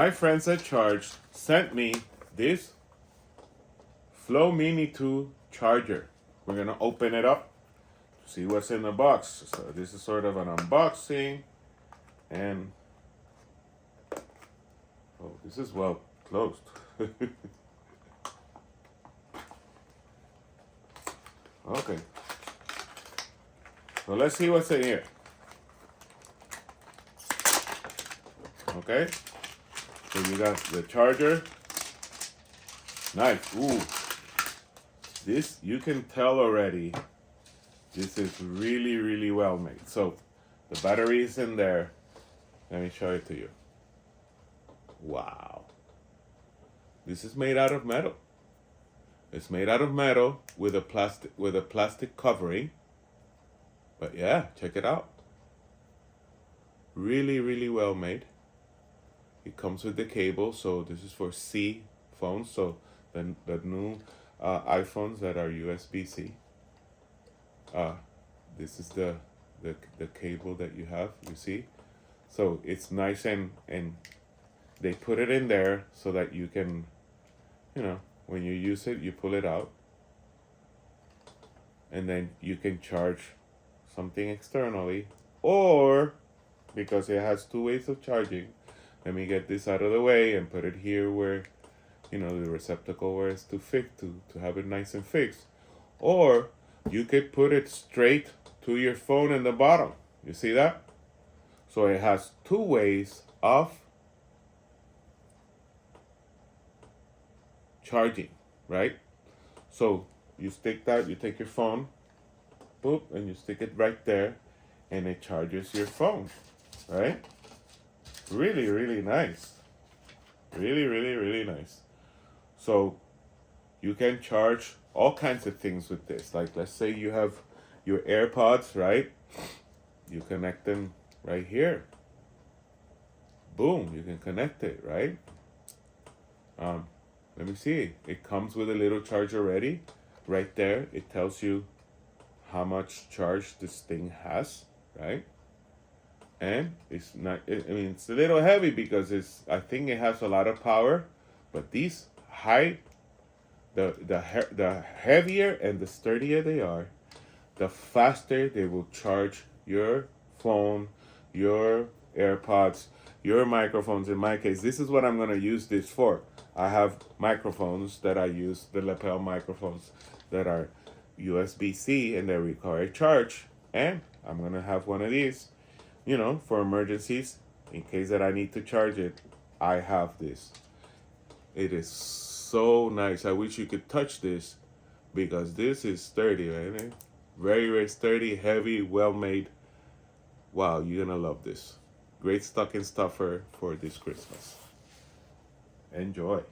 My friends at Sharge sent me this Flow Mini 2 charger. We're gonna open it up to see what's in the box. So this is sort of an unboxing, and oh, this is well closed. Okay, so let's see what's in here. Okay, so you got the charger. Nice. Ooh, this, you can tell already, this is really, really well made. So the battery is in there. Let me show it to you. Wow. This is made out of metal. It's made out of metal with a plastic covering. But yeah, check it out. Really, really well made. It comes with the cable, so this is for C phones. So the new iPhones that are USB-C. This is the cable that you have. You see, so it's nice, and they put it in there so that you can, when you use it, you pull it out, and then you can charge something externally, or because it has two ways of charging. Let me get this out of the way and put it here where, the receptacle where it's to have it nice and fixed. Or you could put it straight to your phone in the bottom. You see that? So it has two ways of charging, right? So you stick that, you take your phone, boop, and you stick it right there, and it charges your phone, right? Really, really nice. Really, really, really nice. So you can charge all kinds of things with this. Like, let's say you have your AirPods, right? You connect them right here. Boom, you can connect it, right? Let me see. It comes with a little charger ready. Right there, it tells you how much charge this thing has, right? And it's not, it's a little heavy because I think it has a lot of power, but these the heavier and the sturdier they are, the faster they will charge your phone, your AirPods, your microphones. In my case, this is what I'm gonna use this for. I have microphones that I use, the lapel microphones that are USB-C and they require charge, and I'm gonna have one of these, for emergencies. In case that I need to charge it, I have this. It is so nice. I wish you could touch this because this is sturdy, right? Very, very sturdy, heavy, well made. Wow, you're gonna love this. Great stocking stuffer for this Christmas. Enjoy.